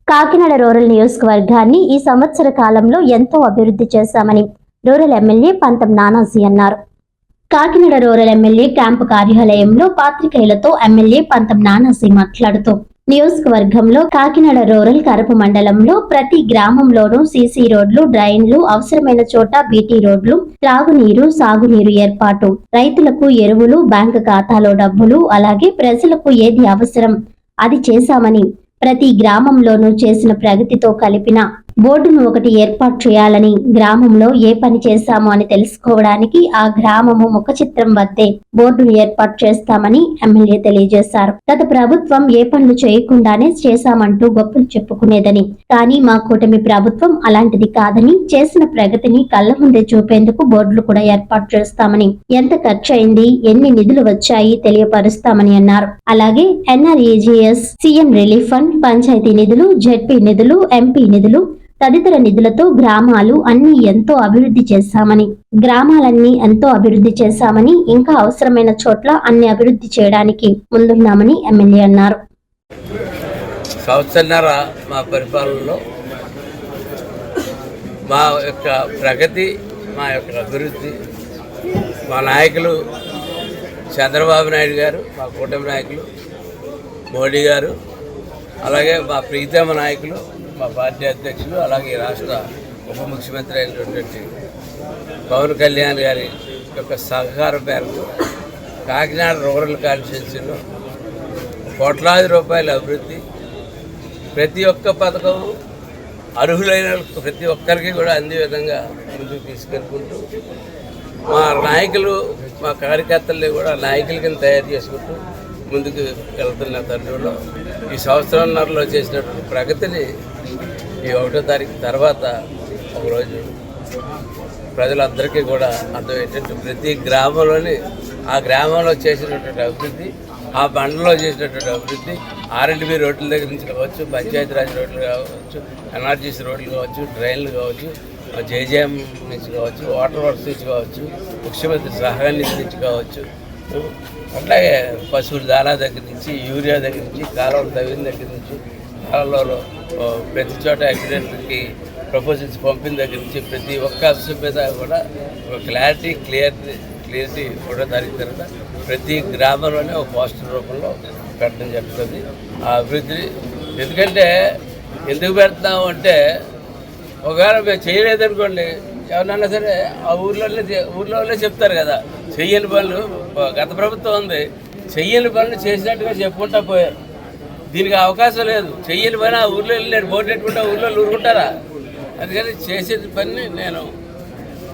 Kakinada rural నియోజకవర్గాన్ని ఈ సంవత్సర కాలంలో ఎంతో అభివృద్ధి చేశామని రూరల్ ఎమ్మెల్యే పంతం నానాజీ అన్నారు. కాకినాడ రూరల్ ఎమ్మెల్యే క్యాంపు కార్యాలయంలో పాత్రికేయులతో ఎమ్మెల్యే పంతం నానాజీ మాట్లాడుతూ నియోజకవర్గంలో కాకినాడ రూరల్ కరప మండలంలో ప్రతి గ్రామంలోనూ సీసీ రోడ్లు, డ్రైన్లు, అవసరమైన చోట బీటీ రోడ్లు, త్రాగునీరు, సాగునీరు ఏర్పాటు, రైతులకు ఎరువులు, బ్యాంకు ఖాతాలో డబ్బులు, అలాగే ప్రజలకు ఏది అవసరం అది చేశామని, ప్రతి గ్రామంలోనూ చేసిన ప్రగతితో కలిపిన బోర్డును ఒకటి ఏర్పాటు చేయాలని, గ్రామంలో ఏ పని చేశాము అని తెలుసుకోవడానికి ఆ గ్రామము ముఖ చిత్రం వద్దే బోర్డును ఏర్పాటు చేస్తామని ఎమ్మెల్యే తెలియజేశారు. గత ప్రభుత్వం ఏ పనులు చేయకుండానే చేశామంటూ గొప్పలు చెప్పుకునేదని, కానీ మా కూటమి ప్రభుత్వం అలాంటిది కాదని, చేసిన ప్రగతిని కళ్ల ముందే చూపేందుకు బోర్డులు కూడా ఏర్పాటు చేస్తామని, ఎంత ఖర్చు అయింది, ఎన్ని నిధులు వచ్చాయి తెలియపరుస్తామని అన్నారు. అలాగే NREGS, CM relief fund, panchayat నిధులు, జెడ్పీ నిధులు, ఎంపీ నిధులు తదితర నిధులతో గ్రామాలు అన్ని ఎంతో అభివృద్ధి చేశామని ఇంకా అవసరమైన చోట్ల అన్ని అభివృద్ధి చేయడానికి ముందున్నామని ఎమ్మెల్యే అన్నారు. సంవత్సరన్నర మా పరిపాలనలో మా యొక్క ప్రగతి, మా యొక్క అభివృద్ధి, మా నాయకులు చంద్రబాబు నాయుడు గారు, మా కూటమి నాయకులు మోడీ గారు, అలాగే మా ప్రీతమ నాయకులు మా పార్టీ అధ్యక్షులు, అలాగే రాష్ట్ర ఉప ముఖ్యమంత్రి అయినటువంటి పవన్ కళ్యాణ్ గారి యొక్క సహకారం మేరకు కాకినాడ రూరల్ కాన్స్టిట్యున్సీలో కోట్లాది రూపాయల అభివృద్ధి, ప్రతి ఒక్క పథకం అర్హులైన ప్రతి ఒక్కరికి కూడా అందే విధంగా ముందుకు తీసుకెళ్ళుకుంటూ మా నాయకులు, మా కార్యకర్తల్ని కూడా నాయకుల కింద తయారు చేసుకుంటూ ముందుకు వెళ్తున్న తరుణంలో ఈ సంవత్సరంన్నరలో చేసినటువంటి ప్రగతిని ఈ 1వ తారీఖు తర్వాత ఒకరోజు ప్రజలందరికీ కూడా అర్థమయ్యేటట్టు ప్రతి గ్రామంలోని ఆ గ్రామంలో చేసినటువంటి అభివృద్ధి, ఆ మండలంలో చేసినటువంటి అభివృద్ధి, R&B రోడ్ల దగ్గర నుంచి కావచ్చు, పంచాయతీరాజ్ రోడ్లు కావచ్చు, NRGS రోడ్లు కావచ్చు, డ్రైన్లు కావచ్చు, JJM నుంచి కావచ్చు, వాటర్ వర్క్స్ నుంచి కావచ్చు, ముఖ్యమంత్రి సహాయ నిధి నుంచి కావచ్చు, అట్లాగే పశువుల దానా దగ్గర నుంచి, యూరియా దగ్గర నుంచి, కాలువలు తవ్విన దగ్గర నుంచి, కాలంలో ప్రతి చోట అగ్రికల్చర్కి ప్రపోజల్స్ పంపిన దగ్గర నుంచి ప్రతి ఒక్క అంశం మీద కూడా ఒక క్లారిటీ 1వ తారీఖు తర్వాత ప్రతి గ్రామంలోనే ఒక పోస్టర్ రూపంలో పెట్టడం జరుగుతుంది. ఆ అభివృద్ధి ఎందుకంటే ఎందుకు పెడుతున్నాము అంటే, ఒకవేళ మేము చేయలేదనుకోండి, ఎవరన్నా సరే ఆ ఊర్లోనే చెప్తారు కదా, చెయ్యని పనులు గత ప్రభుత్వం ఉంది, చెయ్యని పనులు చేసినట్టుగా చెప్పుకుంటా పోయారు. దీనికి అవకాశం లేదు. చెయ్యని పని ఆ ఊర్లో వెళ్ళి నేను బోర్డు పెట్టుకుంటా ఊర్లో ఊరుకుంటారా? అందుకని చేసిన పని నేను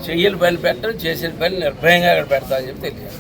చెయ్యని పని పెట్టడం, చేసిన పని నిర్భయంగా అక్కడ పెడతామని చెప్పి తెలియదు.